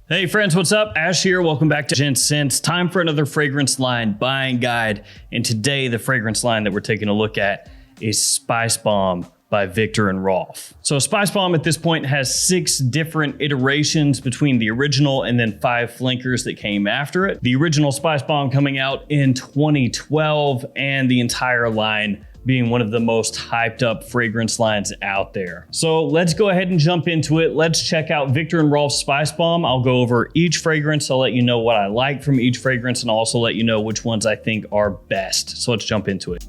Hey friends, what's up? Ash here. Welcome back to Gents. Time for another fragrance line buying guide. And today the fragrance line that we're taking a look at is Spicebomb by Viktor and Rolf. So Spicebomb at this point has 6 different iterations between the original and then 5 flankers that came after it. The original Spicebomb coming out in 2012 and the entire line being one of the most hyped up fragrance lines out there. So let's go ahead and jump into it. Let's check out Viktor and Rolf Spicebomb. I'll go over each fragrance. I'll let you know what I like from each fragrance and I'll also let you know which ones I think are best. So let's jump into it.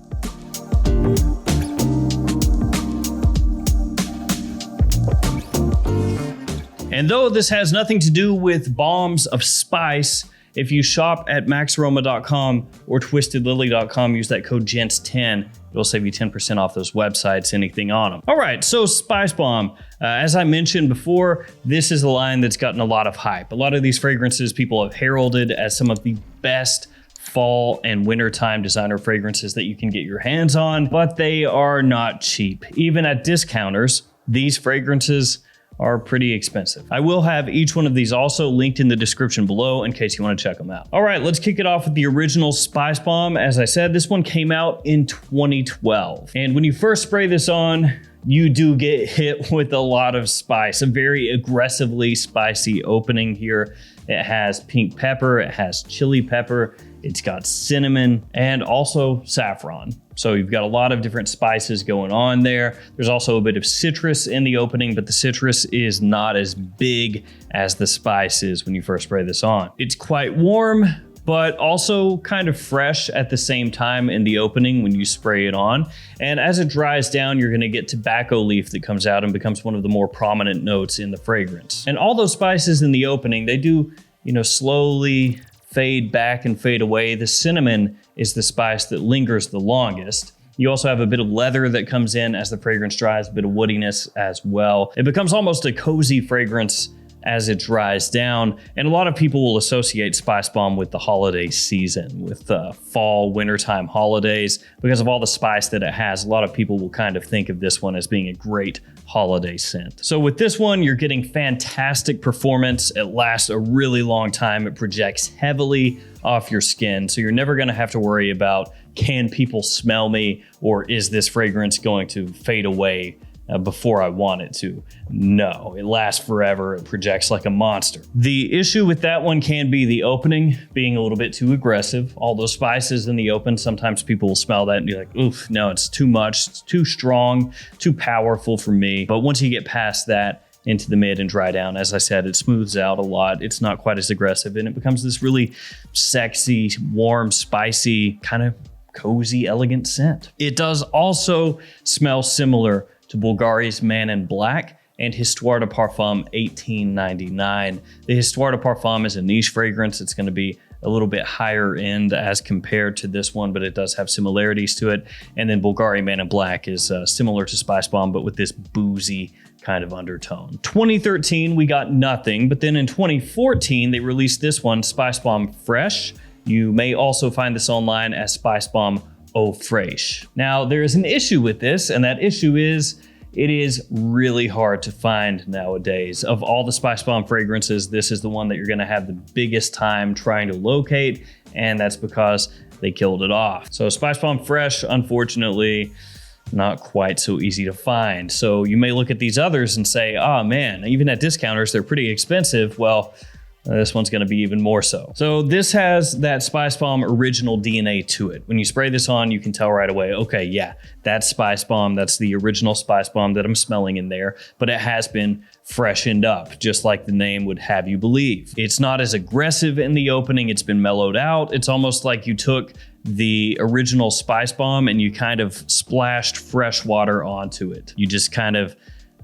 And though this has nothing to do with bombs of spice, if you shop at maxaroma.com or twistedlily.com, use that code GENTS10. It'll save you 10% off those websites, anything on them. All right, so Spicebomb. As I mentioned before, this is a line that's gotten a lot of hype. A lot of these fragrances people have heralded as some of the best fall and wintertime designer fragrances that you can get your hands on, but they are not cheap. Even at discounters, these fragrances are pretty expensive. I will have each one of these also linked in the description below in case you want to check them out. All right, let's kick it off with the original Spicebomb. As I said, this one came out in 2012. And when you first spray this on, you do get hit with a lot of spice, a very aggressively spicy opening here. It has pink pepper, it has chili pepper, it's got cinnamon, and also saffron. So you've got a lot of different spices going on there. There's also a bit of citrus in the opening, but the citrus is not as big as the spice is when you first spray this on. It's quite warm, but also kind of fresh at the same time in the opening when you spray it on. And as it dries down, you're gonna get tobacco leaf that comes out and becomes one of the more prominent notes in the fragrance. And all those spices in the opening, they do, slowly fade back and fade away. The cinnamon is the spice that lingers the longest. You also have a bit of leather that comes in as the fragrance dries, a bit of woodiness as well. It becomes almost a cozy fragrance as it dries down. And a lot of people will associate Spicebomb with the holiday season, with fall, wintertime holidays. Because of all the spice that it has, a lot of people will kind of think of this one as being a great holiday scent. So with this one, you're getting fantastic performance. It lasts a really long time. It projects heavily off your skin. So you're never gonna have to worry about, can people smell me? Or is this fragrance going to fade away before I want it to? No, it lasts forever. It projects like a monster. The issue with that one can be the opening being a little bit too aggressive. All those spices in the open, sometimes people will smell that and be like, oof, no, it's too much, it's too strong, too powerful for me. But once you get past that, into the mid and dry down, as I said, it smooths out a lot. It's not quite as aggressive and it becomes this really sexy, warm, spicy, kind of cozy, elegant scent. It does also smell similar to Bulgari's Man in Black and Histoire de Parfum 1899. The Histoire de Parfum is a niche fragrance. It's gonna be a little bit higher end as compared to this one, but it does have similarities to it. And then Bulgari Man in Black is similar to Spicebomb, but with this boozy kind of undertone. 2013, we got nothing, but then in 2014, they released this one, Spicebomb Fresh. You may also find this online as Spicebomb Fresh. Now, there is an issue with this, and that issue is it is really hard to find nowadays. Of all the Spicebomb fragrances, this is the one that you're gonna have the biggest time trying to locate, and that's because they killed it off. So Spicebomb Fresh, unfortunately, not quite so easy to find. So you may look at these others and say, oh man, even at discounters, they're pretty expensive. Well, this one's gonna be even more so. So this has that Spicebomb original DNA to it. When you spray this on, you can tell right away, okay, yeah, that's Spicebomb. That's the original Spicebomb that I'm smelling in there, but it has been freshened up, just like the name would have you believe. It's not as aggressive in the opening. It's been mellowed out. It's almost like you took the original Spicebomb and you kind of splashed fresh water onto it. You just kind of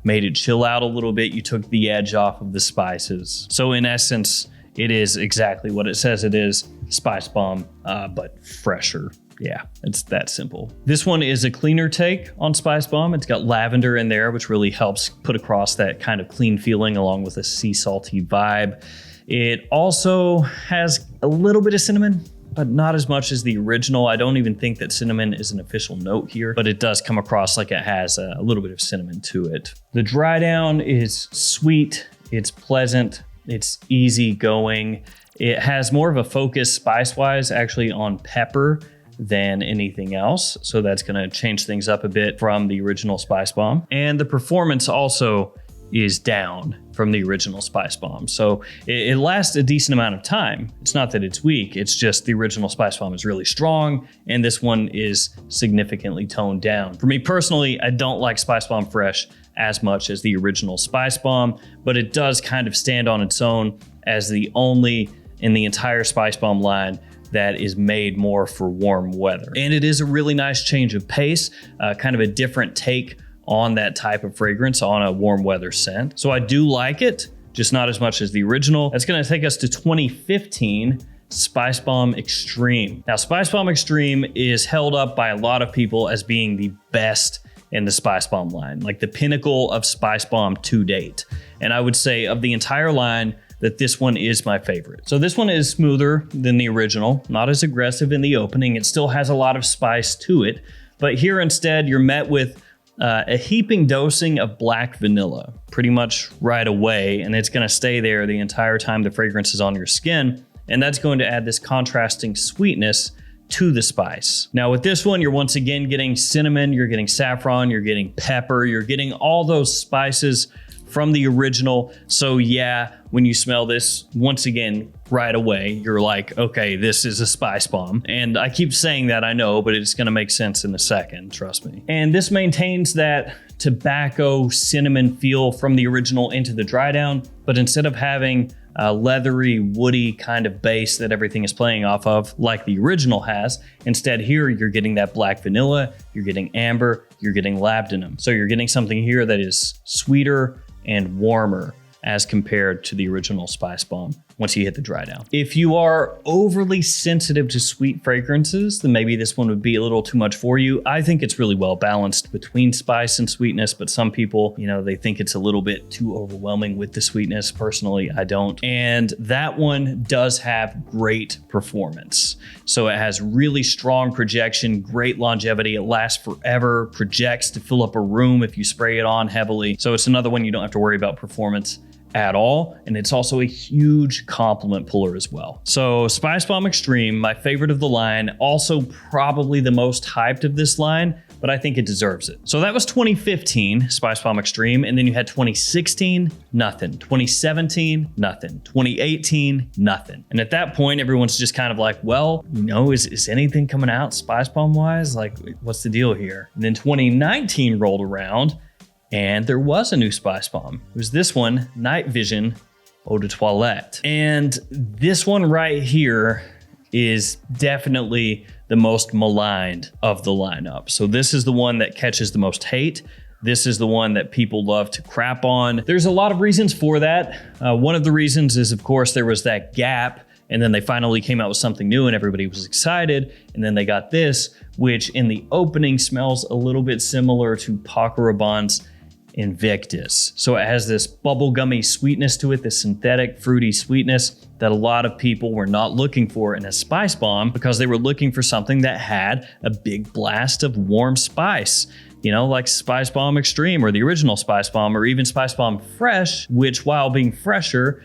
made it chill out a little bit. You took the edge off of the spices. So in essence, it is exactly what it says it is, Spicebomb, but fresher. Yeah, it's that simple. This one is a cleaner take on Spicebomb. It's got lavender in there, which really helps put across that kind of clean feeling along with a sea salty vibe. It also has a little bit of cinnamon, but not as much as the original. I don't even think that cinnamon is an official note here, but it does come across like it has a little bit of cinnamon to it. The dry down is sweet, it's pleasant, It's easy going. It has more of a focus spice-wise actually on pepper than anything else. So that's going to change things up a bit from the original Spicebomb. And the performance also is down from the original Spicebomb. So it lasts a decent amount of time. It's not that it's weak, it's just the original Spicebomb is really strong and this one is significantly toned down. For me personally, I don't like Spicebomb Fresh as much as the original Spicebomb, but it does kind of stand on its own as the only in the entire Spicebomb line that is made more for warm weather. And it is a really nice change of pace, kind of a different take on that type of fragrance on a warm weather scent. So I do like it, just not as much as the original. That's gonna take us to 2015 Spicebomb Extreme. Now, Spicebomb Extreme is held up by a lot of people as being the best in the Spicebomb line, like the pinnacle of Spicebomb to date. And I would say of the entire line, that this one is my favorite. So this one is smoother than the original, not as aggressive in the opening. It still has a lot of spice to it, but here instead you're met with a heaping dosing of black vanilla pretty much right away, and it's gonna stay there the entire time the fragrance is on your skin, and that's going to add this contrasting sweetness to the spice. Now with this one, you're once again getting cinnamon, you're getting saffron, you're getting pepper, you're getting all those spices from the original. So yeah, when you smell this, once again, right away, you're like, okay, this is a Spicebomb. And I keep saying that, I know, but it's gonna make sense in a second, trust me. And this maintains that tobacco cinnamon feel from the original into the dry down, but instead of having a leathery, woody kind of base that everything is playing off of like the original has, instead here you're getting that black vanilla, you're getting amber, you're getting labdanum. So you're getting something here that is sweeter and warmer as compared to the original Spicebomb once you hit the dry down. If you are overly sensitive to sweet fragrances, then maybe this one would be a little too much for you. I think it's really well balanced between spice and sweetness, but some people, you know, they think it's a little bit too overwhelming with the sweetness. Personally, I don't. And that one does have great performance. So it has really strong projection, great longevity. It lasts forever, projects to fill up a room if you spray it on heavily. So it's another one you don't have to worry about performance at all, and it's also a huge compliment puller as well. So Spicebomb Extreme, my favorite of the line, also probably the most hyped of this line, but I think it deserves it. So that was 2015 Spicebomb Extreme, and then you had 2016, nothing. 2017, nothing. 2018, nothing. And at that point, everyone's just kind of like, well, you know, is anything coming out Spicebomb wise? Like, what's the deal here? And then 2019 rolled around, and there was a new Spicebomb. It was this one, Night Vision Eau de Toilette. And this one right here is definitely the most maligned of the lineup. So this is the one that catches the most hate. This is the one that people love to crap on. There's a lot of reasons for that. One of the reasons is, of course, there was that gap, and then they finally came out with something new and everybody was excited. And then they got this, which in the opening smells a little bit similar to Paco Rabanne's Invictus. So it has this bubblegummy sweetness to it, this synthetic fruity sweetness that a lot of people were not looking for in a Spicebomb because they were looking for something that had a big blast of warm spice. You know, like Spicebomb Extreme or the original Spicebomb or even Spicebomb Fresh, which while being fresher,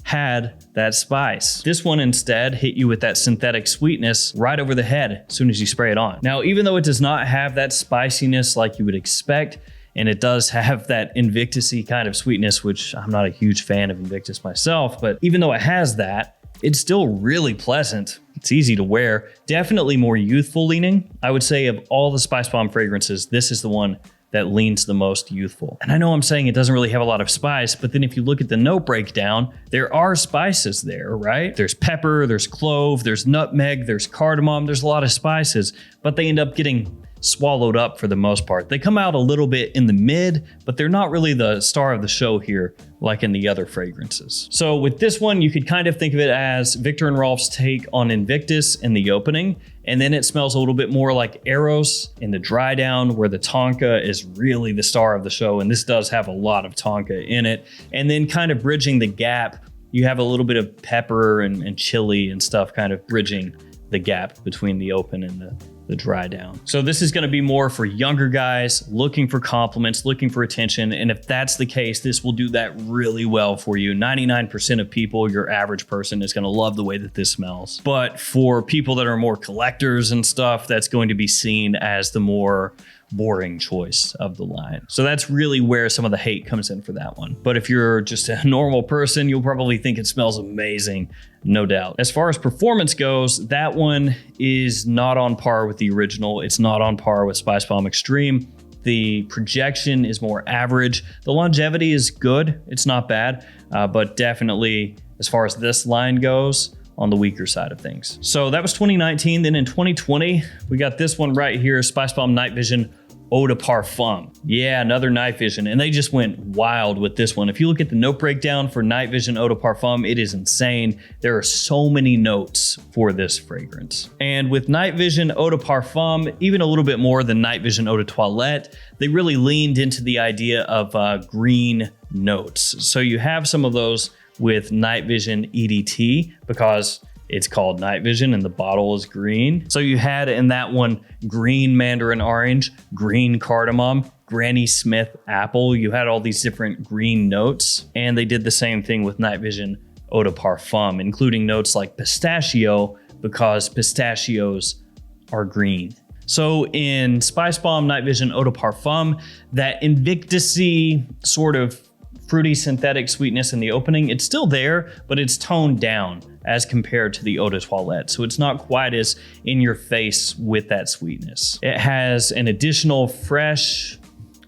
had that spice. This one instead hit you with that synthetic sweetness right over the head as soon as you spray it on. Now, even though it does not have that spiciness like you would expect, and it does have that Invictus-y kind of sweetness, which I'm not a huge fan of Invictus myself, but even though it has that, it's still really pleasant. It's easy to wear, definitely more youthful leaning. I would say of all the Spicebomb fragrances, this is the one that leans the most youthful. And I know I'm saying it doesn't really have a lot of spice, but then if you look at the note breakdown, there are spices there, right? There's pepper, there's clove, there's nutmeg, there's cardamom, there's a lot of spices, but they end up getting swallowed up for the most part. They come out a little bit in the mid, but they're not really the star of the show here like in the other fragrances. So with this one, you could kind of think of it as Viktor and Rolf's take on Invictus in the opening, and then it smells a little bit more like Eros in the dry down, where the tonka is really the star of the show, and this does have a lot of tonka in it. And then kind of bridging the gap, you have a little bit of pepper and chili and stuff kind of bridging the gap between the open the dry down. So this is going to be more for younger guys looking for compliments, looking for attention. And if that's the case, this will do that really well for you. 99% of people, your average person, is going to love the way that this smells. But for people that are more collectors and stuff, that's going to be seen as the more boring choice of the line. So that's really where some of the hate comes in for that one. But if you're just a normal person, you'll probably think it smells amazing, no doubt. As far as performance goes, that one is not on par with the original. It's not on par with Spicebomb Extreme. The projection is more average. The longevity is good. It's not bad, but definitely as far as this line goes, on the weaker side of things. So that was 2019. Then in 2020, we got this one right here, Spicebomb Night Vision Eau de Parfum. Yeah, another night vision. And they just went wild with this one. If you look at the note breakdown for Night Vision Eau de Parfum, it is insane. There are so many notes for this fragrance. And with Night Vision Eau de Parfum, even a little bit more than Night Vision Eau de Toilette, they really leaned into the idea of green notes. So you have some of those with Night Vision EDT because it's called Night Vision and the bottle is green. So you had in that one green mandarin orange, green cardamom, Granny Smith apple. You had all these different green notes, and they did the same thing with Night Vision Eau de Parfum, including notes like pistachio because pistachios are green. So in Spicebomb Night Vision Eau de Parfum, that Invictus-y sort of fruity synthetic sweetness in the opening, it's still there, but it's toned down as compared to the Eau de Toilette. So it's not quite as in your face with that sweetness. It has an additional fresh,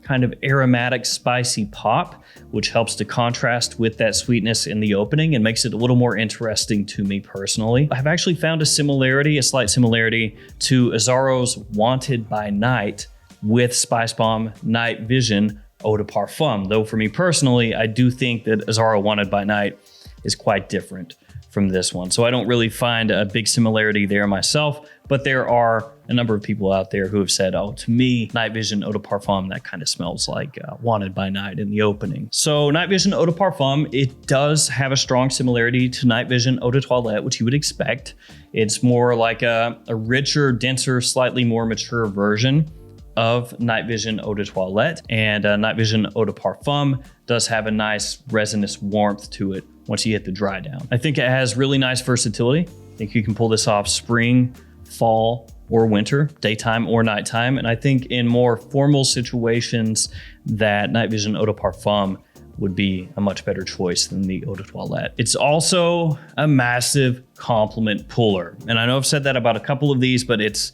kind of aromatic, spicy pop, which helps to contrast with that sweetness in the opening and makes it a little more interesting to me personally. I've actually found a slight similarity to Azzaro's Wanted by Night with Spicebomb Night Vision Eau de Parfum, though for me personally, I do think that Azzaro Wanted by Night is quite different from this one. So I don't really find a big similarity there myself, but there are a number of people out there who have said, oh, to me, Night Vision Eau de Parfum, that kind of smells like Wanted by Night in the opening. So Night Vision Eau de Parfum, it does have a strong similarity to Night Vision Eau de Toilette, which you would expect. It's more like a richer, denser, slightly more mature version of Night Vision Eau de Toilette, and Night Vision Eau de Parfum does have a nice resinous warmth to it once you hit the dry down. I think it has really nice versatility. I think you can pull this off spring, fall, or winter, daytime or nighttime, and I think in more formal situations that Night Vision Eau de Parfum would be a much better choice than the Eau de Toilette. It's also a massive compliment puller, and I know I've said that about a couple of these, but it's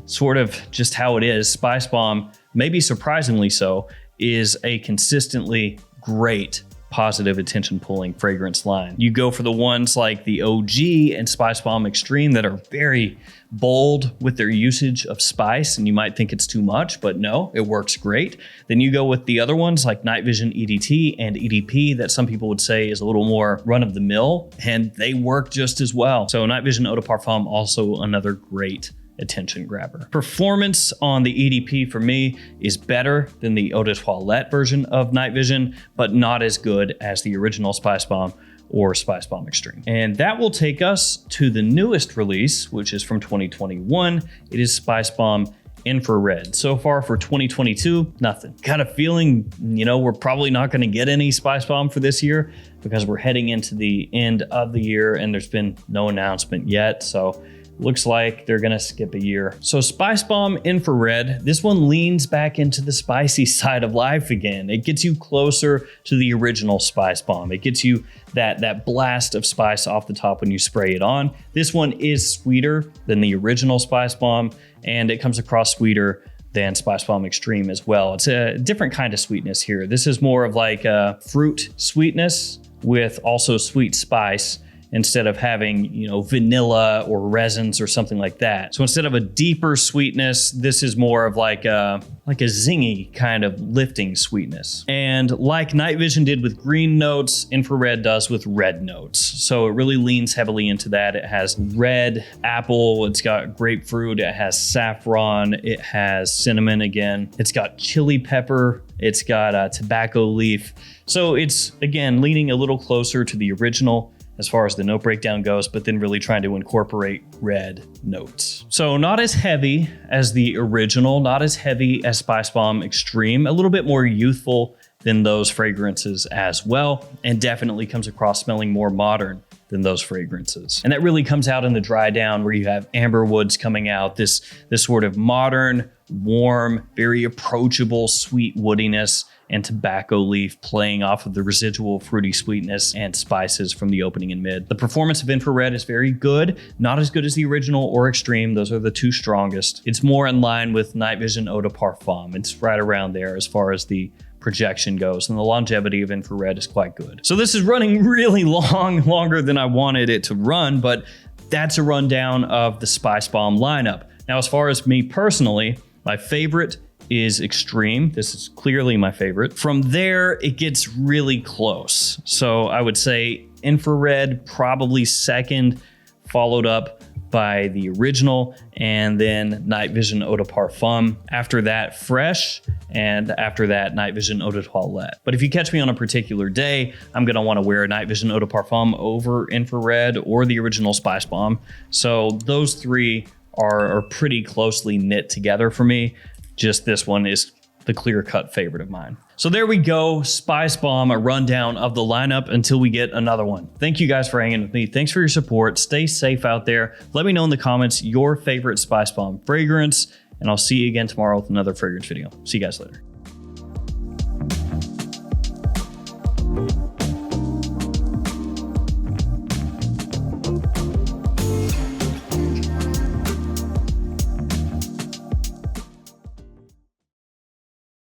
sort of just how it is. Spicebomb, maybe surprisingly so, is a consistently great positive attention pulling fragrance line. You go for the ones like the OG and Spicebomb Extreme that are very bold with their usage of spice, and you might think it's too much, but no, it works great. Then you go with the other ones like Night Vision EDT and EDP that some people would say is a little more run of the mill, and they work just as well. So Night Vision Eau de Parfum, also another great attention grabber. Performance on the EDP for me is better than the Eau de Toilette version of Night Vision, but not as good as the original Spicebomb or Spicebomb Extreme. And that will take us to the newest release, which is from 2021. It is Spicebomb Infrared. So far for 2022, nothing. Got a feeling, we're probably not going to get any Spicebomb for this year because we're heading into the end of the year and there's been no announcement yet. So looks like they're gonna skip a year. So Spicebomb Infrared, this one leans back into the spicy side of life again. It gets you closer to the original Spicebomb. It gets you that blast of spice off the top when you spray it on. This one is sweeter than the original Spicebomb, and it comes across sweeter than Spicebomb Extreme as well. It's a different kind of sweetness here. This is more of like a fruit sweetness with also sweet spice, instead of having, vanilla or resins or something like that. So instead of a deeper sweetness, this is more of like a zingy kind of lifting sweetness. And like Night Vision did with green notes, Infrared does with red notes. So it really leans heavily into that. It has red apple, it's got grapefruit, it has saffron, it has cinnamon again, it's got chili pepper, it's got tobacco leaf. So it's, again, leaning a little closer to the original as far as the note breakdown goes, but then really trying to incorporate red notes. So not as heavy as the original, not as heavy as Spicebomb Extreme, a little bit more youthful than those fragrances as well, and definitely comes across smelling more modern than those fragrances. And that really comes out in the dry down where you have amber woods coming out, this sort of modern, warm, very approachable, sweet woodiness, and tobacco leaf playing off of the residual fruity sweetness and spices from the opening and mid. The performance of infrared is very good, not as good as the original or extreme. Those are the two strongest. It's more in line with Night Vision Eau de Parfum. It's right around there as far as the projection goes, and the longevity of infrared is quite good. So this is running really long, longer than I wanted it to run, but that's a rundown of the Spicebomb lineup. Now, as far as me personally, my favorite is Extreme. This is clearly my favorite. From there, it gets really close. So I would say infrared probably second, followed up by the original, and then Night Vision Eau de Parfum. After that, Fresh, and after that, Night Vision Eau de Toilette. But if you catch me on a particular day, I'm gonna wanna wear a Night Vision Eau de Parfum over infrared or the original Spicebomb. So those three are pretty closely knit together for me. Just this one is the clear-cut favorite of mine. So there we go, Spicebomb, a rundown of the lineup until we get another one. Thank you guys for hanging with me. Thanks for your support. Stay safe out there. Let me know in the comments your favorite Spicebomb fragrance, and I'll see you again tomorrow with another fragrance video. See you guys later.